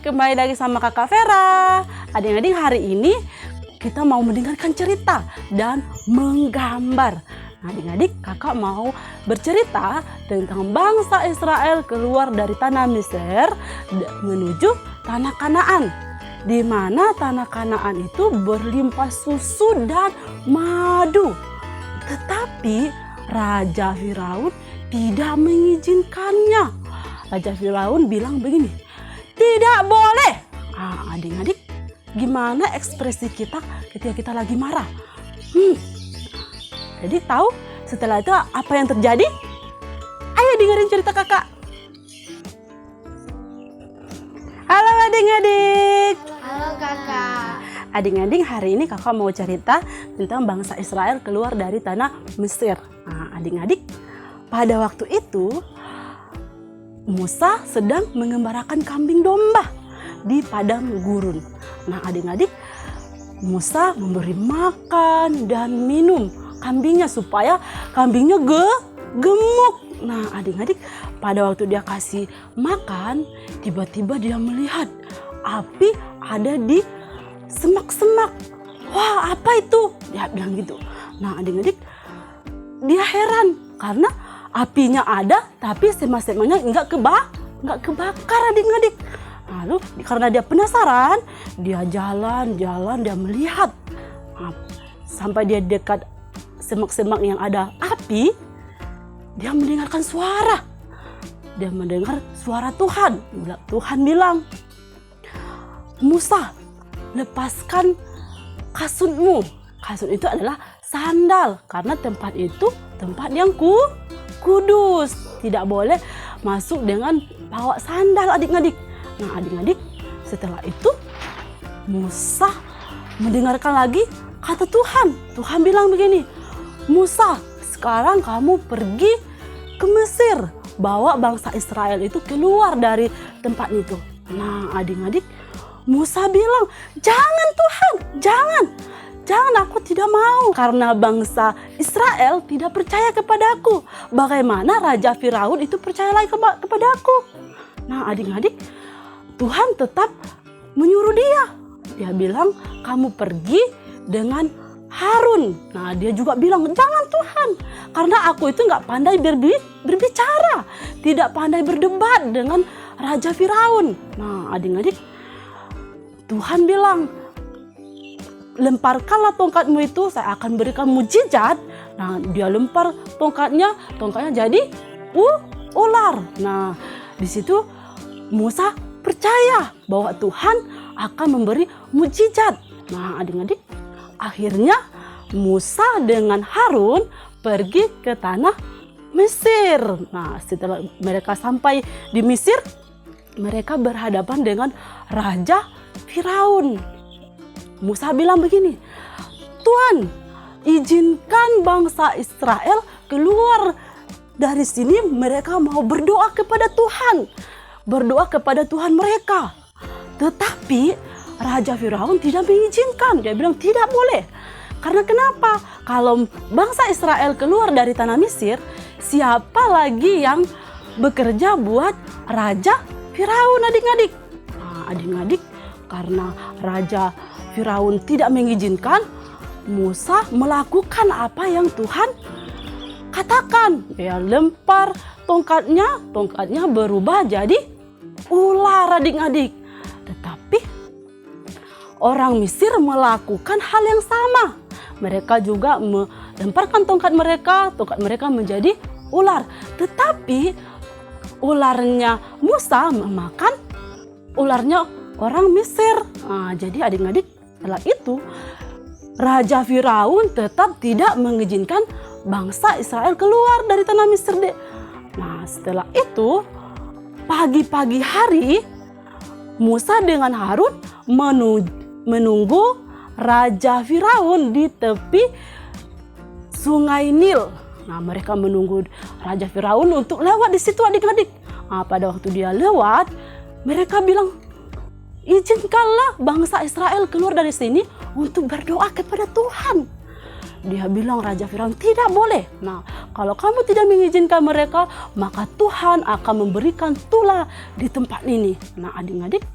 kembali lagi sama Kakak Vera. Adik-adik, hari ini kita mau mendengarkan cerita dan menggambar. Adik-adik, kakak mau bercerita tentang bangsa Israel keluar dari tanah Mesir menuju tanah Kanaan, di mana tanah Kanaan itu berlimpah susu dan madu. Tetapi Raja Firaun tidak mengizinkannya. Raja Firaun bilang begini, tidak boleh. Adik-adik, gimana ekspresi kita ketika kita lagi marah? Jadi tahu setelah itu apa yang terjadi? Ayo dengerin cerita kakak. Halo adik-adik. Halo kakak. Adik-adik, hari ini kakak mau cerita tentang bangsa Israel keluar dari tanah Mesir. Adik-adik, pada waktu itu Musa sedang mengembarakan kambing domba di padang gurun. Adik-adik, Musa memberi makan dan minum kambingnya supaya kambingnya gemuk. Adik-adik, pada waktu dia kasih makan, tiba-tiba dia melihat api ada di semak-semak. Wah, apa itu? Dia bilang gitu. Adik-adik, dia heran karena apinya ada tapi semak-semaknya nggak kebakar adik-adik. Lalu karena dia penasaran, dia jalan, dia melihat. Sampai dia dekat semak-semak yang ada api, dia mendengarkan suara. Dia mendengar suara Tuhan. Tuhan bilang, Musa, lepaskan kasutmu. Kasut itu adalah sandal, karena tempat itu tempat yang kudus. Tidak boleh masuk dengan bawa sandal adik-adik. Adik-adik, setelah itu Musa mendengarkan lagi kata Tuhan. Tuhan bilang begini, Musa, sekarang kamu pergi ke Mesir, bawa bangsa Israel itu keluar dari tempat itu. Adik-adik, Musa bilang, jangan Tuhan, jangan, aku tidak mau. Karena bangsa Israel tidak percaya kepadaku. Bagaimana Raja Firaun itu percaya lagi kepada aku? Adik-adik, Tuhan tetap menyuruh dia. Dia bilang, kamu pergi dengan Harun. Dia juga bilang, jangan Tuhan, karena aku itu nggak pandai berbicara, tidak pandai berdebat dengan Raja Firaun. Adik-adik, Tuhan bilang, lemparkanlah tongkatmu itu, saya akan berikan mujizat. Dia lempar tongkatnya jadi ular. Di situ Musa percaya bahwa Tuhan akan memberi mujizat. Adik-adik, akhirnya Musa dengan Harun pergi ke tanah Mesir. Setelah mereka sampai di Mesir, mereka berhadapan dengan Raja Firaun. Musa bilang begini, Tuhan, izinkan bangsa Israel keluar dari sini, mereka mau berdoa kepada Tuhan. Berdoa kepada Tuhan mereka. Tetapi Raja Firaun tidak mengizinkan. Dia bilang tidak boleh. Karena kenapa? Kalau bangsa Israel keluar dari tanah Mesir, siapa lagi yang bekerja buat Raja Firaun adik-adik? Adik-adik, karena Raja Firaun tidak mengizinkan, Musa melakukan apa yang Tuhan katakan. Dia lempar tongkatnya berubah jadi ular adik-adik. Tetapi orang Mesir melakukan hal yang sama. Mereka juga melemparkan tongkat mereka menjadi ular. Tetapi ularnya Musa memakan ularnya orang Mesir. Jadi adik-adik, setelah itu Raja Firaun tetap tidak mengizinkan bangsa Israel keluar dari tanah Mesir. Setelah itu pagi-pagi hari Musa dengan Harun menunggu Raja Firaun di tepi Sungai Nil. Mereka menunggu Raja Firaun untuk lewat di situ adik-adik. Pada waktu dia lewat, mereka bilang, izinkanlah bangsa Israel keluar dari sini untuk berdoa kepada Tuhan. Dia bilang, Raja Firaun, tidak boleh. Kalau kamu tidak mengizinkan mereka, maka Tuhan akan memberikan tulah di tempat ini. Adik-adik,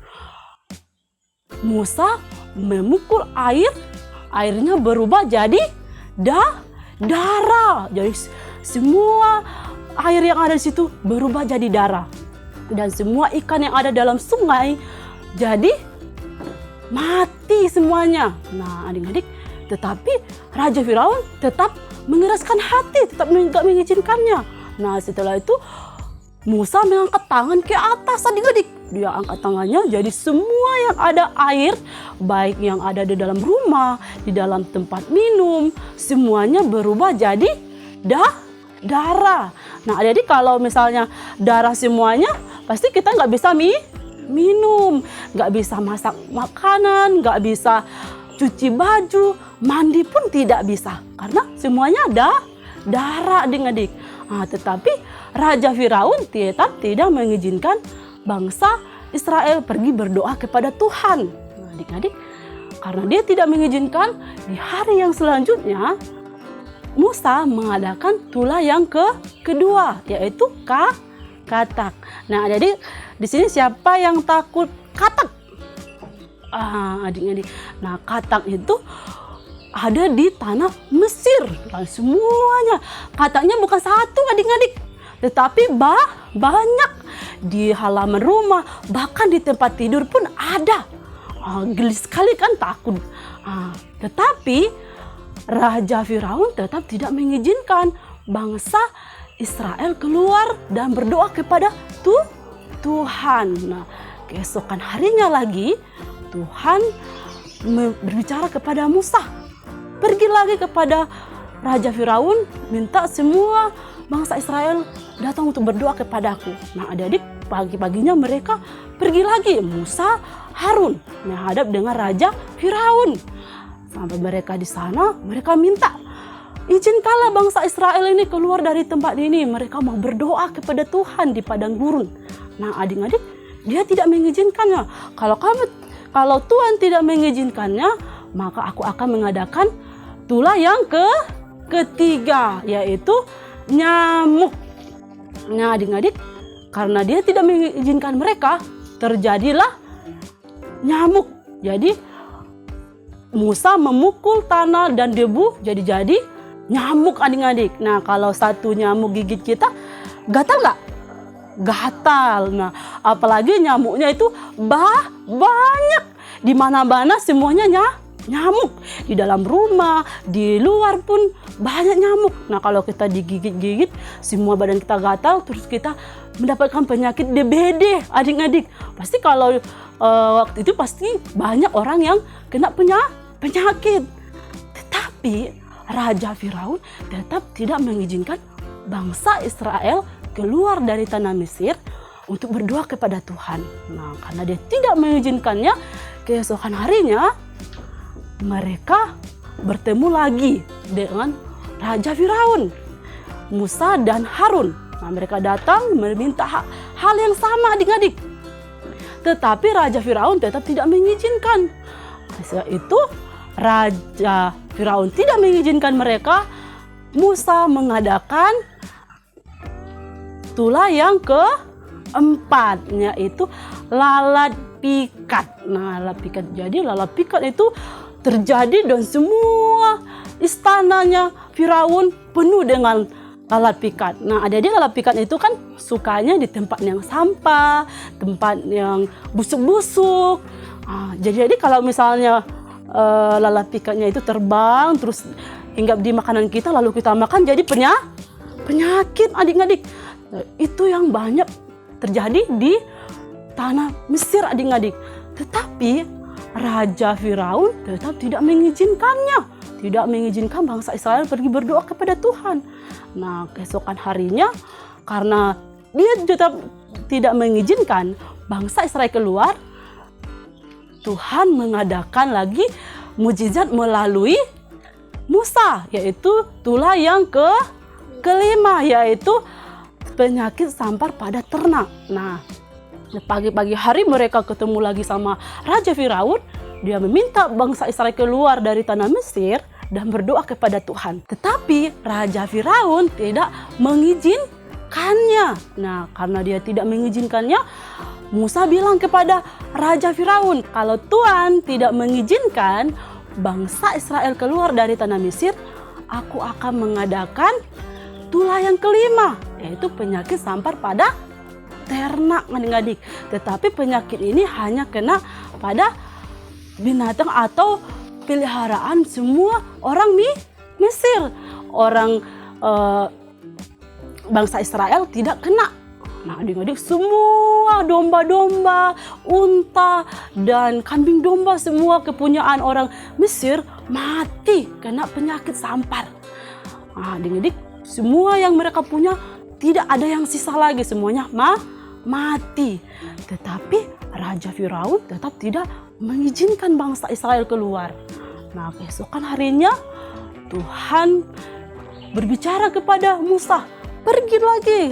Musa memukul air, airnya berubah jadi darah. Jadi semua air yang ada di situ berubah jadi darah. Dan semua ikan yang ada dalam sungai jadi mati semuanya. Nah, adik-adik, tetapi Raja Firaun tetap mengeraskan hati, tetap tidak mengizinkannya. Nah, setelah itu Musa mengangkat tangan ke atas, adik-adik. Dia angkat tangannya, jadi semua yang ada air, baik yang ada di dalam rumah, di dalam tempat minum, semuanya berubah jadi darah. Nah, jadi kalau misalnya darah semuanya, pasti kita nggak bisa minum, nggak bisa masak makanan, nggak bisa cuci baju, mandi pun tidak bisa, karena semuanya ada darah, adik-adik. Nah, tetapi Raja Firaun tetap tidak mengizinkan bangsa Israel pergi berdoa kepada Tuhan. Nah, adik-adik, karena dia tidak mengizinkan, di hari yang selanjutnya Musa mengadakan tulah yang kedua, yaitu katak. Nah, jadi di sini siapa yang takut katak? Adik-adik. Nah, katak itu ada di tanah Mesir. Dan semuanya kataknya bukan satu, adik-adik, tetapi banyak. Di halaman rumah, bahkan di tempat tidur pun ada. Geli sekali kan, takut. Tetapi Raja Firaun tetap tidak mengizinkan bangsa Israel keluar dan berdoa kepada Tuhan. Nah, keesokan harinya lagi Tuhan berbicara kepada Musa. Pergi lagi kepada Raja Firaun, minta semua bangsa Israel datang untuk berdoa kepadaku. Nah, adik-adik, pagi-paginya mereka pergi lagi. Musa, Harun menghadap dengan Raja Firaun. Sampai mereka di sana, mereka minta, izinkanlah bangsa Israel ini keluar dari tempat ini. Mereka mau berdoa kepada Tuhan di padang gurun. Nah, adik-adik, dia tidak mengizinkannya. Kalau Tuhan tidak mengizinkannya, maka aku akan mengadakan tulah yang ketiga, yaitu nyamuk. Nah, adik-adik, karena dia tidak mengizinkan mereka, terjadilah nyamuk. Jadi Musa memukul tanah dan debu, jadi nyamuk, adik-adik. Nah, kalau satu nyamuk gigit kita, gatal nggak? Gatal. Nah, apalagi nyamuknya itu banyak. Di mana-mana semuanya nyamuk. Di dalam rumah, di luar pun banyak nyamuk. Nah, kalau kita digigit-gigit, semua badan kita gatal, terus kita mendapatkan penyakit DBD, adik-adik. Pasti kalau waktu itu pasti banyak orang yang kena penyakit. Tetapi Raja Firaun tetap tidak mengizinkan bangsa Israel keluar dari tanah Mesir untuk berdoa kepada Tuhan. Nah, karena dia tidak mengizinkannya, keesokan harinya mereka bertemu lagi dengan Raja Firaun, Musa dan Harun. Nah, mereka datang meminta hal yang sama, adik-adik. Tetapi Raja Firaun tetap tidak mengizinkan. Setelah itu Raja Firaun tidak mengizinkan mereka. Musa mengadakan tulah yang keempat, yaitu lalat pikat. Nah, lalat pikat. Jadi lalat pikat itu terjadi dan semua istananya Firaun penuh dengan lalat pikat. Nah, adik-adik, lalat pikat itu kan sukanya di tempat yang sampah, tempat yang busuk-busuk. Jadi kalau misalnya lalat pikatnya itu terbang terus hinggap di makanan kita, lalu kita makan, jadi penyakit, adik-adik. Itu yang banyak terjadi di tanah Mesir, adik-adik. Tetapi Raja Firaun tetap tidak mengizinkannya, tidak mengizinkan bangsa Israel pergi berdoa kepada Tuhan. Nah, keesokan harinya, karena dia tetap tidak mengizinkan bangsa Israel keluar, Tuhan mengadakan lagi mukjizat melalui Musa, yaitu tulah yang kelima, yaitu penyakit sampar pada ternak. Nah, pagi-pagi hari mereka ketemu lagi sama Raja Firaun. Dia meminta bangsa Israel keluar dari tanah Mesir dan berdoa kepada Tuhan. Tetapi Raja Firaun tidak mengizinkannya. Nah, karena dia tidak mengizinkannya, Musa bilang kepada Raja Firaun, kalau Tuhan tidak mengizinkan bangsa Israel keluar dari tanah Mesir, aku akan mengadakan tulah yang kelima, yaitu penyakit sampar pada ternak adik-adik. Tetapi penyakit ini hanya kena pada binatang atau peliharaan semua orang Mesir. Orang bangsa Israel tidak kena. Nah, adik-adik, semua domba-domba, unta, dan kambing domba, semua kepunyaan orang Mesir mati kena penyakit sampar. Nah, adik-adik, semua yang mereka punya tidak ada yang sisa lagi, semuanya mati. Tetapi Raja Firaun tetap tidak mengizinkan bangsa Israel keluar. Nah, keesokan harinya Tuhan berbicara kepada Musa, pergi lagi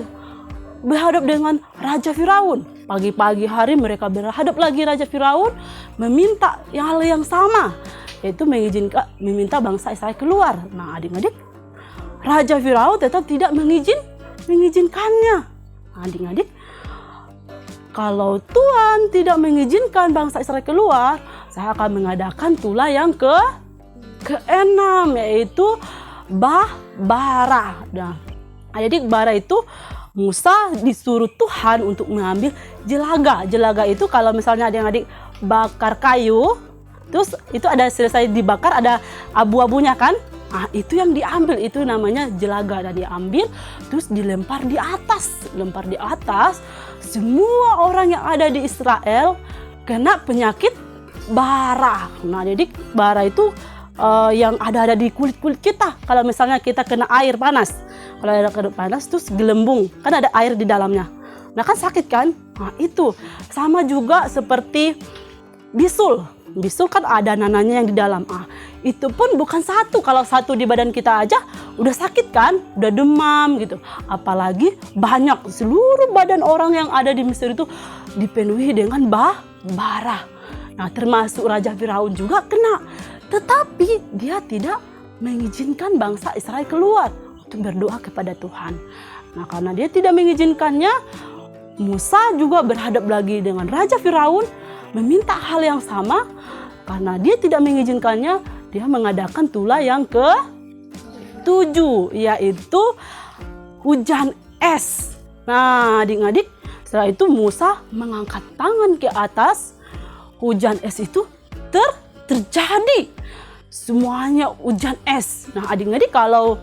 berhadap dengan Raja Firaun. Pagi-pagi hari mereka berhadap lagi Raja Firaun, meminta hal yang sama, yaitu meminta bangsa Israel keluar. Nah, adik-adik, Raja Firaun tetap tidak mengizinkannya. Nah, adik-adik, kalau Tuhan tidak mengizinkan bangsa Israel keluar, saya akan mengadakan tulah yang keenam, yaitu bara. Nah, adik-adik, bara itu Musa disuruh Tuhan untuk mengambil jelaga. Jelaga itu kalau misalnya adik-adik bakar kayu, terus itu ada selesai dibakar, ada abu-abunya kan? Nah, itu yang diambil, itu namanya jelaga. Dan diambil, terus dilempar di atas. Lempar di atas, semua orang yang ada di Israel kena penyakit bara. Nah, jadi bara itu yang ada di kulit-kulit kita. Kalau misalnya kita kena air panas, kalau ada air panas terus gelembung, kan ada air di dalamnya. Nah, kan sakit kan? Nah, itu sama juga seperti bisul. Bisul kan ada nananya yang di dalam. Itu pun bukan satu. Kalau satu di badan kita aja udah sakit kan, udah demam gitu. Apalagi banyak, seluruh badan orang yang ada di Mesir itu dipenuhi dengan bara. Nah, termasuk Raja Firaun juga kena. Tetapi dia tidak mengizinkan bangsa Israel keluar untuk berdoa kepada Tuhan. Nah, karena dia tidak mengizinkannya, Musa juga berhadap lagi dengan Raja Firaun, meminta hal yang sama. Karena dia tidak mengizinkannya, dia mengadakan tulah yang ke-7, yaitu hujan es. Nah, adik-adik, setelah itu Musa mengangkat tangan ke atas, hujan es itu terjadi. Semuanya hujan es. Nah, adik-adik, kalau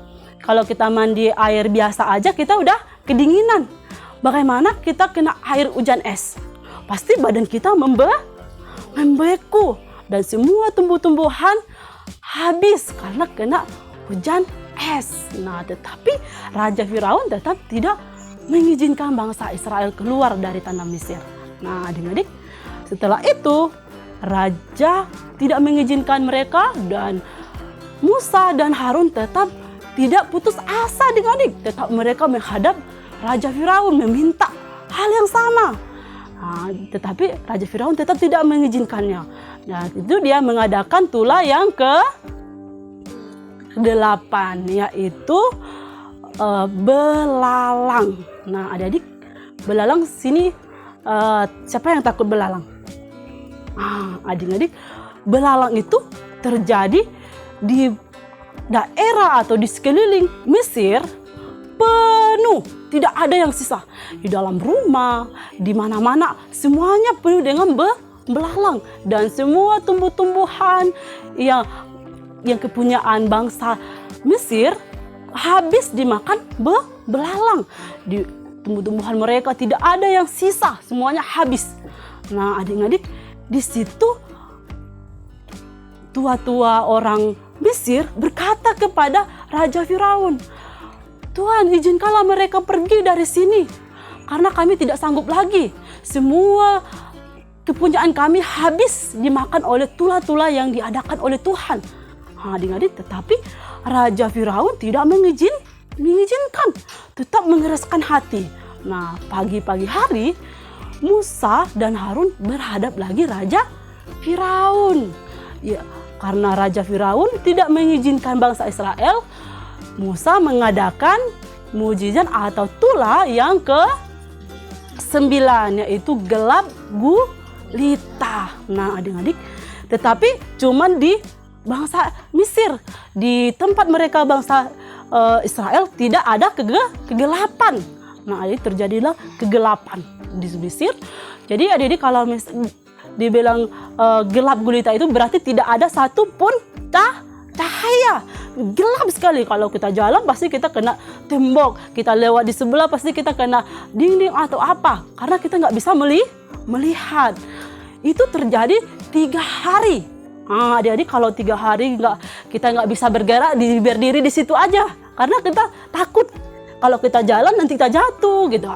kita mandi air biasa aja kita udah kedinginan. Bagaimana kita kena air hujan es? Pasti badan kita membeku dan semua tumbuh-tumbuhan habis karena kena hujan es. Nah, tetapi Raja Firaun tetap tidak mengizinkan bangsa Israel keluar dari tanah Mesir. Nah, adik-adik, setelah itu Raja tidak mengizinkan mereka, dan Musa dan Harun tetap tidak putus asa adik-adik. Tetap mereka menghadap Raja Firaun meminta hal yang sama. Nah, tetapi Raja Firaun tetap tidak mengizinkannya. Nah, itu dia mengadakan tulah yang ke-8, yaitu belalang. Nah, adik-adik, belalang sini siapa yang takut belalang? Adik-adik, belalang itu terjadi di daerah atau di sekeliling Mesir penuh, tidak ada yang sisa. Di dalam rumah, di mana-mana, semuanya penuh dengan belalang. Dan semua tumbuh-tumbuhan yang kepunyaan bangsa Mesir habis dimakan belalang. Di tumbuh-tumbuhan mereka tidak ada yang sisa, semuanya habis. Nah, adik-adik, di situ tua-tua orang Mesir berkata kepada Raja Firaun, Tuhan, izinkanlah mereka pergi dari sini karena kami tidak sanggup lagi. Semua kepunyaan kami habis dimakan oleh tulah-tulah yang diadakan oleh Tuhan. Adik-adik, tetapi Raja Firaun tidak mengizinkan, tetap mengeraskan hati. Nah, pagi-pagi hari Musa dan Harun berhadap lagi Raja Firaun. Ya, karena Raja Firaun tidak mengizinkan bangsa Israel, Musa mengadakan mukjizat atau tulah yang 9, yaitu gelap gulita. Nah, adik-adik, tetapi cuman di bangsa Mesir, di tempat mereka bangsa Israel tidak ada kegelapan. Nah, jadi terjadilah kegelapan di Mesir. Jadi adik-adik, kalau dibilang gelap gulita itu berarti tidak ada satu pun cahaya. Gelap sekali. Kalau kita jalan pasti kita kena tembok, kita lewat di sebelah pasti kita kena dinding atau apa, karena kita nggak bisa melihat. Itu terjadi 3 hari. Adik-adik, kalau 3 hari kita nggak bisa bergerak, berdiri di situ aja, karena kita takut kalau kita jalan nanti kita jatuh gitu.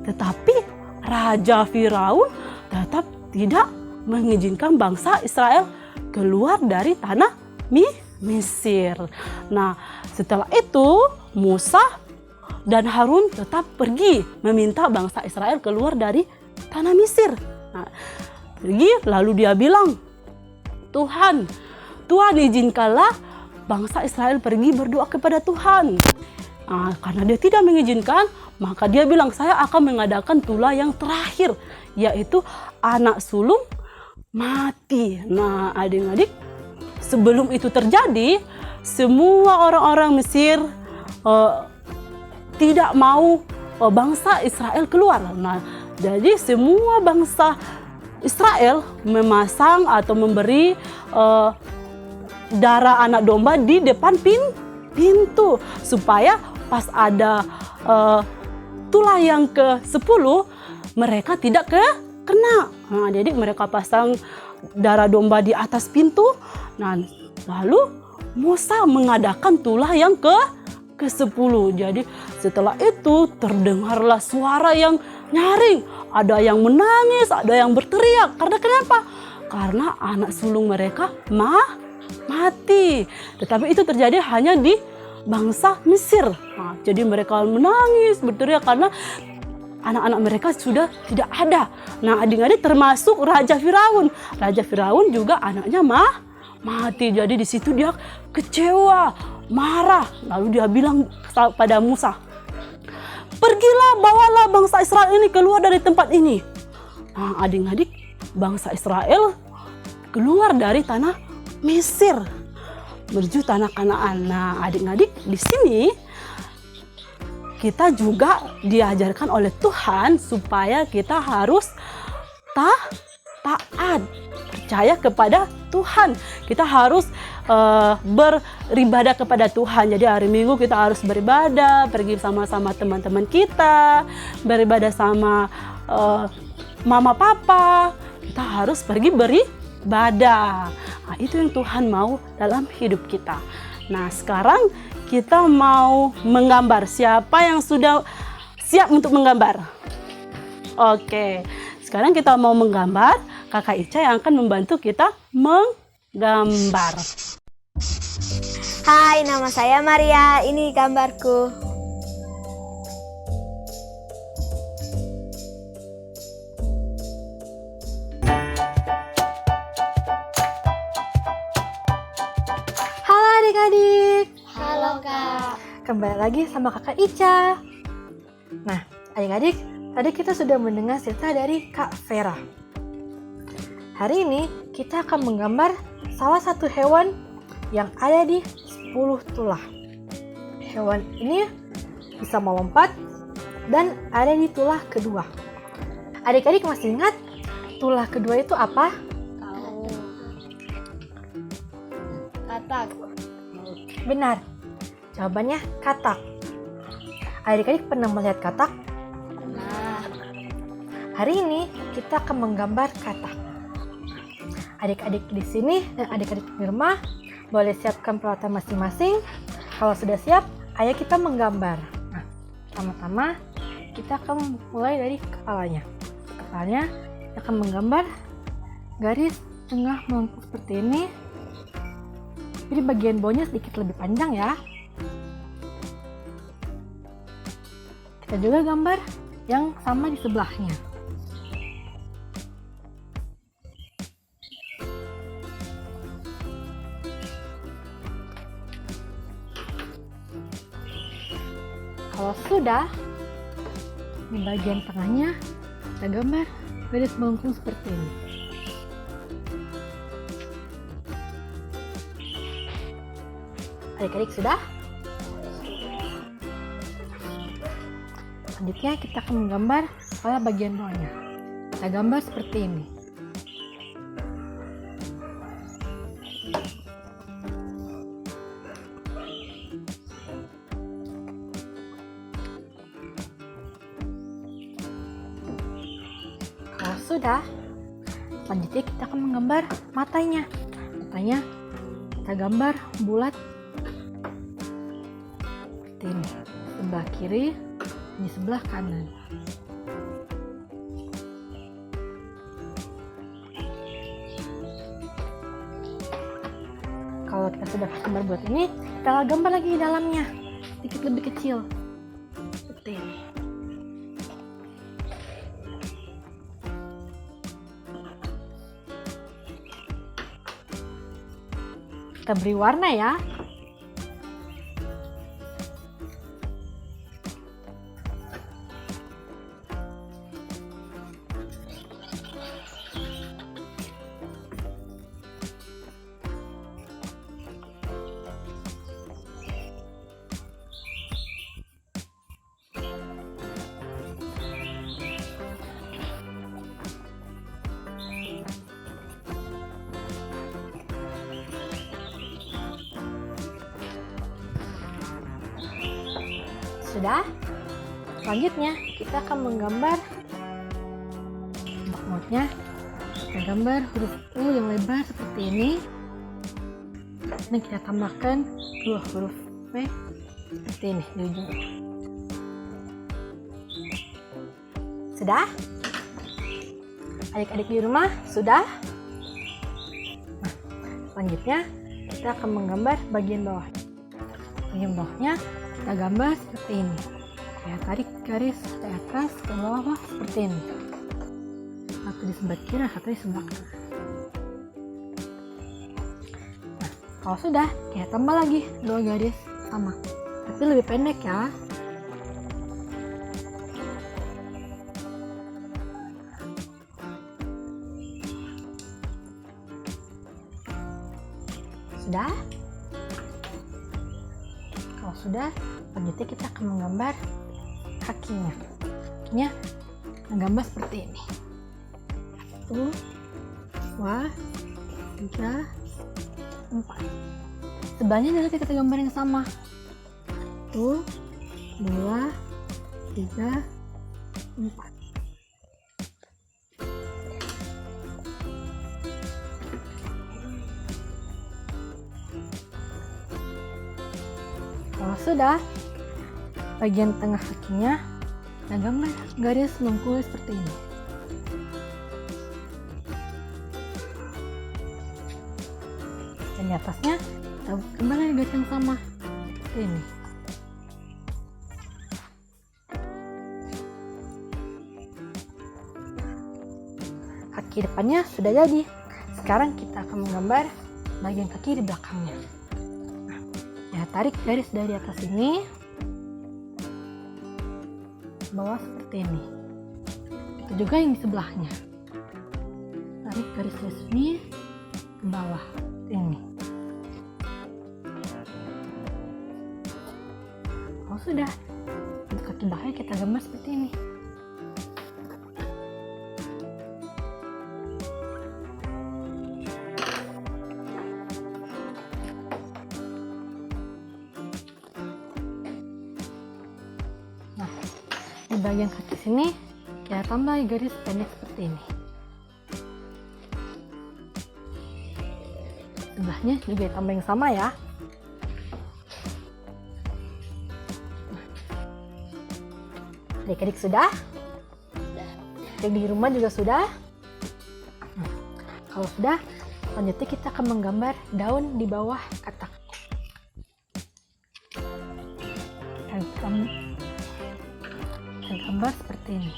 Tetapi Raja Firaun tetap tidak mengizinkan bangsa Israel keluar dari tanah Mesir. Nah, setelah itu Musa dan Harun tetap pergi meminta bangsa Israel keluar dari tanah Mesir. Nah, pergi, lalu dia bilang, Tuhan izinkanlah bangsa Israel pergi berdoa kepada Tuhan. Karena dia tidak mengizinkan, maka dia bilang, saya akan mengadakan tulah yang terakhir, yaitu anak sulung mati. Nah, adik-adik, sebelum itu terjadi, semua orang-orang Mesir tidak mau bangsa Israel keluar. Nah, jadi semua bangsa Israel memasang atau memberi darah anak domba di depan pintu, supaya pas ada tulah yang ke-10 mereka tidak kena. Nah, jadi mereka pasang darah domba di atas pintu. Nah, lalu Musa mengadakan tulah yang ke-10. Jadi setelah itu terdengarlah suara yang nyaring. Ada yang menangis, ada yang berteriak. Karena kenapa? Karena anak sulung mereka mati. Tetapi itu terjadi hanya di bangsa Mesir. Nah, jadi mereka menangis, berteriak karena anak-anak mereka sudah tidak ada. Nah, adik-adik, termasuk Raja Firaun. Raja Firaun juga anaknya mati. Jadi di situ dia kecewa, marah. Lalu dia bilang pada Musa, pergilah, bawalah bangsa Israel ini keluar dari tempat ini. Nah, adik-adik, bangsa Israel keluar dari tanah Mesir menuju tanah Kanaan. Nah, adik-adik, di sini kita juga diajarkan oleh Tuhan supaya kita harus taat, percaya kepada Tuhan. Kita harus beribadah kepada Tuhan. Jadi hari Minggu kita harus beribadah, pergi sama-sama teman-teman kita, beribadah sama mama papa. Kita harus pergi beribadah. Nah, itu yang Tuhan mau dalam hidup kita. Nah, sekarang kita mau menggambar. Siapa yang sudah siap untuk menggambar? Oke, sekarang kita mau menggambar. Kakak Ica yang akan membantu kita menggambar. Hai, nama saya Maria. Ini gambarku. Halo adik-adik. Halo, Kak. Kembali lagi sama kakak Ica. Nah, adik-adik, tadi kita sudah mendengar cerita dari Kak Vera. Hari ini kita akan menggambar salah satu hewan yang ada di 10 tulah. Hewan ini bisa melompat dan ada di tulah kedua. Adik-adik masih ingat tulah kedua itu apa? Tahu. Katak. Benar, jawabannya katak. Adik-adik pernah melihat katak? Nah, Hari ini kita akan menggambar katak. Adik-adik di sini dan adik-adik di rumah boleh siapkan peralatan masing-masing. Kalau sudah siap, ayo kita menggambar. Nah, pertama-tama kita akan mulai dari kepalanya. Kepalanya kita akan menggambar garis tengah melengkung seperti ini. Jadi bagian bawahnya sedikit lebih panjang ya. Kita juga gambar yang sama di sebelahnya. Kalau sudah, Di bagian tengahnya kita gambar garis melengkung seperti ini. Adik-adik sudah? Selanjutnya kita akan menggambar kepala bagian bawahnya. Kita gambar seperti ini. Kalau sudah, selanjutnya kita akan menggambar matanya. Matanya kita gambar bulat seperti ini. Sebelah kiri, di sebelah kanan. Kalau kita sudah gambar buat ini, kita gambar lagi di dalamnya, sedikit lebih kecil, seperti ini. Kita beri warna ya. Sudah? Selanjutnya kita akan menggambar backgroundnya. Kita gambar huruf U yang lebar seperti ini. Dan kita tambahkan dua huruf P seperti ini di ujung. Sudah? Adik-adik di rumah sudah? Nah, selanjutnya kita akan menggambar bagian bawah. Bagian bawahnya kita gambar seperti ini. Kita tarik garis dari atas ke bawah seperti ini. Satu di sebelah kiri, satu di sebelah kanan. Nah, kalau sudah, kita tambah lagi dua garis sama, tapi lebih pendek ya. Sudah? Kalau sudah, selanjutnya kita akan menggambar kakinya. Kakinya menggambar seperti ini. 1, 2, 3, 4. Sebelahnya nanti kita gambar yang sama. 1, 2, 3, 4. Kalau sudah, bagian tengah kakinya kita gambar garis melengkung seperti ini. Dan di atasnya kita gambar lagi garis yang sama seperti ini. Kaki depannya sudah jadi. Sekarang kita akan menggambar bagian kaki di belakangnya. Ya, tarik garis dari atas ini ke bawah seperti ini. Itu juga yang di sebelahnya. Tarik garis dari sini ke bawah seperti ini. Oh sudah, untuk kaki belakangnya kita gambar seperti ini. Di bagian kaki sini kita tambah garis pendek seperti ini. Sebelahnya juga tambah yang sama ya. Adik-adik sudah? Adik di rumah juga sudah? Kalau sudah, selanjutnya kita akan menggambar daun di bawah katak. Gambar seperti ini.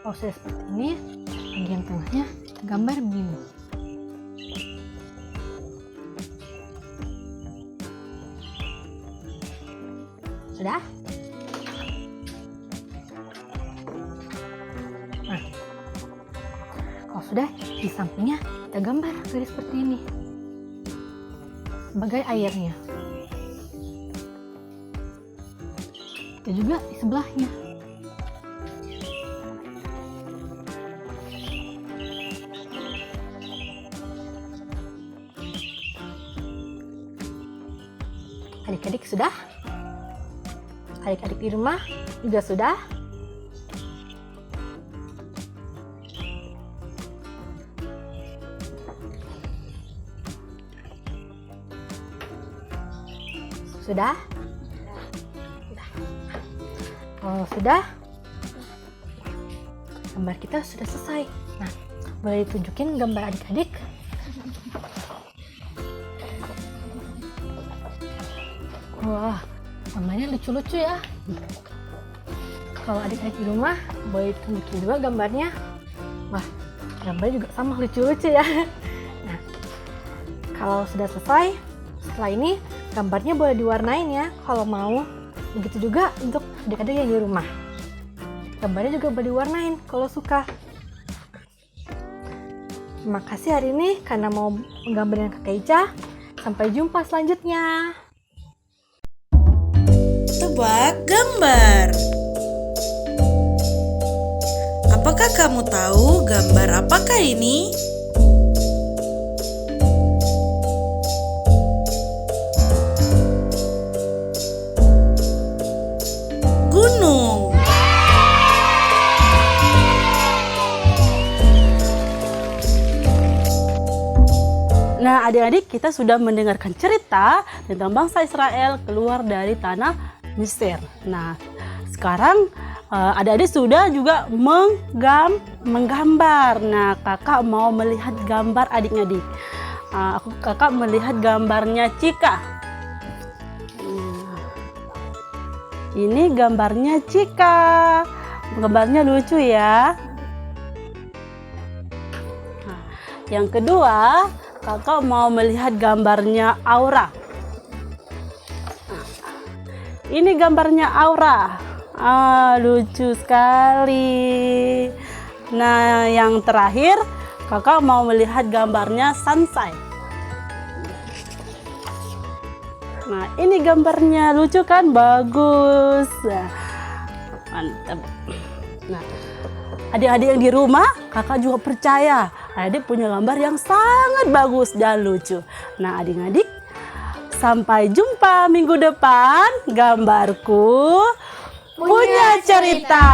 Kalau sudah seperti ini, bagian tengahnya kita gambar begini. Sudah? Nah, kalau sudah, di sampingnya kita gambar garis seperti ini sebagai airnya. Itu juga di sebelahnya. Adik-adik sudah? Adik-adik di rumah juga sudah? Sudah? Kalau sudah, gambar kita sudah selesai. Nah, boleh ditunjukin gambar adik-adik? Wah, gambarnya lucu-lucu ya. Kalau adik-adik di rumah, boleh tunjukin juga gambarnya. Wah, gambarnya juga sama lucu-lucu ya. Nah, kalau sudah selesai, setelah ini gambarnya boleh diwarnain ya kalau mau. Begitu juga untuk adik-adik yang di rumah. Gambarnya juga boleh diwarnain kalau suka. Terima kasih hari ini karena mau menggambar dengan Kakak Ica. Sampai jumpa selanjutnya. Tebak gambar. Apakah kamu tahu gambar apakah ini? Gunung. Nah, adik-adik, kita sudah mendengarkan cerita tentang bangsa Israel keluar dari tanah Mesir. Nah, sekarang adik-adik sudah juga menggambar. Nah, kakak mau melihat gambar adik-adik. Kakak melihat gambarnya Cika. Ini gambarnya Cika. Gambarnya lucu ya. Nah, yang kedua, kakak mau melihat gambarnya Aura. Ini gambarnya Aura. Lucu sekali. Nah, yang terakhir, kakak mau melihat gambarnya Sunshine. Nah, ini gambarnya lucu kan? Bagus. Nah, mantap. Nah, adik-adik yang di rumah, kakak juga percaya adik punya gambar yang sangat bagus dan lucu. Nah, adik-adik, sampai jumpa minggu depan. Gambarku punya cerita.